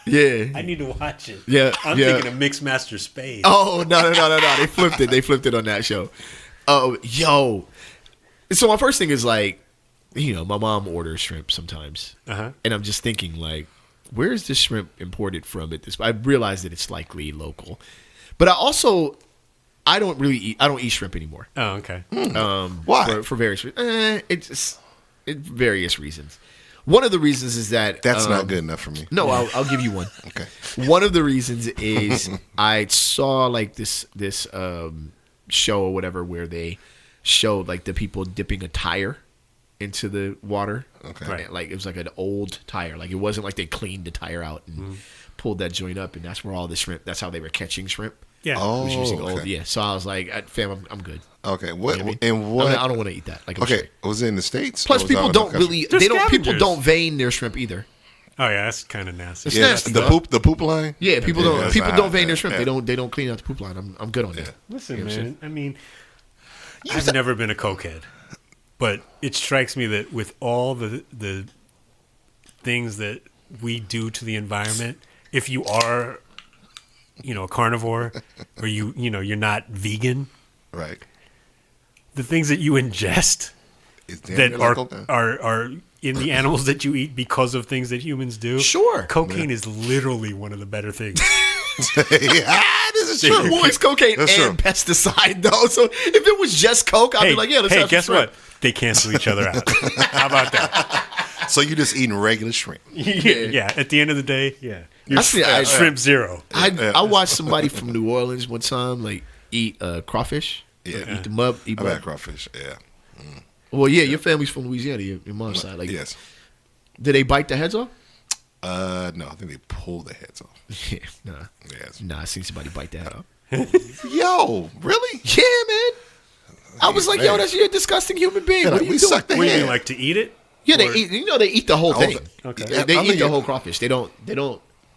Yeah. I need to watch it. Yeah, I'm yeah. thinking of Mixmaster Spade. Oh no! They flipped it. They flipped it on that show. Oh, yo. So my first thing is like, you know, my mom orders shrimp sometimes, Uh-huh. and I'm just thinking like, where is this shrimp imported from? I realize that it's likely local, but I don't eat shrimp anymore. Oh, okay. Why? For various various reasons. One of the reasons is that That's not good enough for me. No, I'll give you one. Okay. One of the reasons is I saw like this show or whatever where they showed like the people dipping a tire into the water. Okay. Right. Like it was like an old tire. Like it wasn't like they cleaned the tire out and pulled that joint up, and that's where all the shrimp. That's how they were catching shrimp. Yeah. Oh, Was using okay. old. Yeah. So I was like, fam, I'm good. Okay. You know What what I mean? and what? I don't want to eat that. Like I'm Okay. straight. Was it in the States? Plus, or was people that don't in the country? really. They're They don't. People scavengers. don't vein their shrimp either. Oh yeah, that's kind of nasty. It's Yeah, nasty, the dog. poop line. Yeah, people Yeah, don't. that's People not- don't vein their shrimp. yeah. They don't clean out the poop line. I'm good on that. Listen, You know what I'm man. I mean, I've never been a cokehead, but it strikes me that with all the things that we do to the environment, if you are, a carnivore, or you're not vegan, Right. the things that you ingest It's damn that near like cocaine. are in the animals that you eat because of things that humans do. Sure. Cocaine is literally one of the better things. Yeah, this is true. Well, it's cocaine That's and true. pesticide, though. So if it was just coke, I'd be like, yeah, let's have some guess shrimp. what? They cancel each other out. How about that? So you just eating regular shrimp? Yeah. At the end of the day, yeah. You're Actually, I- shrimp zero. I watched somebody from New Orleans one time like eat crawfish. Yeah. Eat them up. Eat I've them had up. crawfish. Yeah. Well, yeah, your family's from Louisiana. Your mom's side. Like, Yes. did they bite the heads off? No, I think they pull the heads off. Yeah, nah. Yes. Nah, I seen somebody bite that off. Yo, really? Yeah, man. I was like, yo, you're a disgusting human being. Yeah, What are we you doing? suck the What do you head. mean, like to eat it? Yeah, they Or- eat. They eat the whole Whole thing. thing. Okay. Yeah, they I'm eat the thinking- whole crawfish. They don't.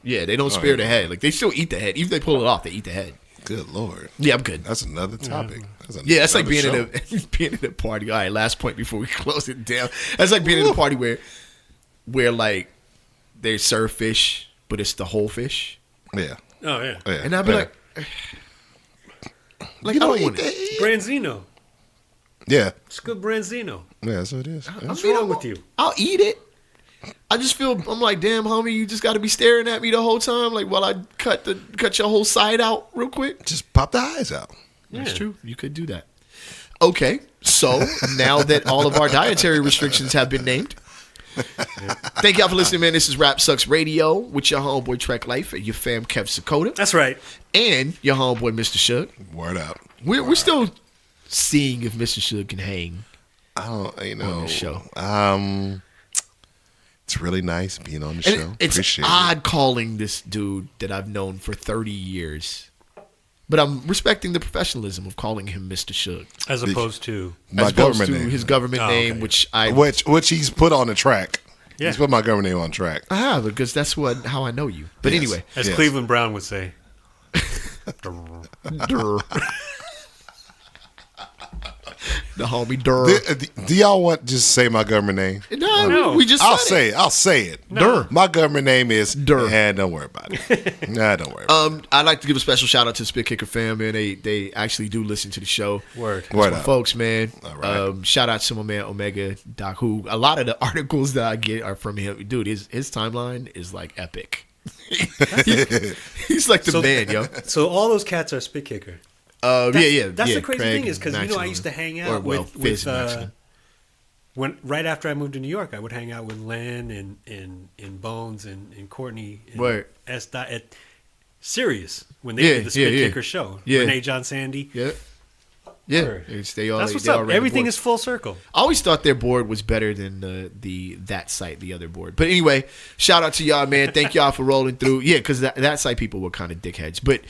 Yeah, they don't spare the head. Like they still eat the head. Even if they pull it off, they eat the head. Good Lord. Yeah, I'm good. That's another topic. Yeah, that's like being another in being in a party. All right, last point before we close it down. That's like being in a party where like they serve fish, but it's the whole fish, show. Yeah. Oh, yeah. Yeah. and I'd be Yeah. like you I don't don't eat want it. that. Branzino. Yeah. It's good Branzino. Yeah, that's what it is. Yeah. What's wrong with you? I'll eat it. I just feel I'm like, damn, homie, you just got to be staring at me the whole time, like while I cut your whole side out real quick. Just pop the eyes out. That's Yeah. true. You could do that. Okay, so now that all of our dietary restrictions have been named, thank y'all for listening, man. This is Rap Sucks Radio with your homeboy Trek Life and your fam Kev Sakota That's right. and your homeboy Mr. Shug. Word up. We're still seeing if Mr. Shug can hang. I don't, On the show. It's really nice being on the And show. it's Appreciate it. odd calling this dude that I've known for 30 years. But I'm respecting the professionalism of calling him Mr. Shug. As opposed to. My As opposed government to name. his government Oh, name, okay. which Which he's put on the track. Yeah. He's put my government name on track. I have, because that's how I know you. But Yes. anyway. As Yes. Cleveland Brown would say. The homie Durr. Do y'all want to just say my government name? No, we just I'll said say it. I'll say it. Durr. My government name is Durr. And don't worry about it. Nah, don't worry about it. I'd like to give a special shout out to the Spit Kicker fam, man. They actually do listen to the show. Word. Word My up. folks, man. All right. Shout out to my man Omega Doc, who a lot of the articles that I get are from him. Dude, his timeline is like epic. He's like the man, yo. So all those cats are spit kicker. Yeah. That's yeah, the crazy Craig thing is because Maximum. I used to hang Or, out well, with Fizz Maximum. when right after I moved to New York, I would hang out with Len and Bones and Courtney and Word. S. At Sirius when they Yeah, did the Spit yeah. Kicker show. Yeah. Renee John Sandy. Yeah. Word. They all, That's what's they all up. ran the Everything board. is full circle. I always thought their board was better than that site, the other board. But anyway, shout out to y'all, man. Thank y'all for rolling through. Yeah, because that site people were kind of dickheads. But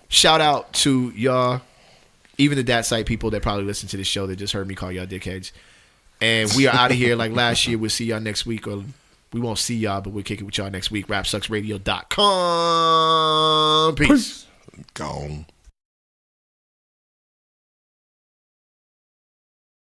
shout out to y'all, even the that site people that probably listen to this show that just heard me call y'all dickheads. And we are out of here like last year. We'll see y'all next week. Or we won't see y'all, but we'll kick it with y'all next week. RapSucksRadio.com. Peace. Gone.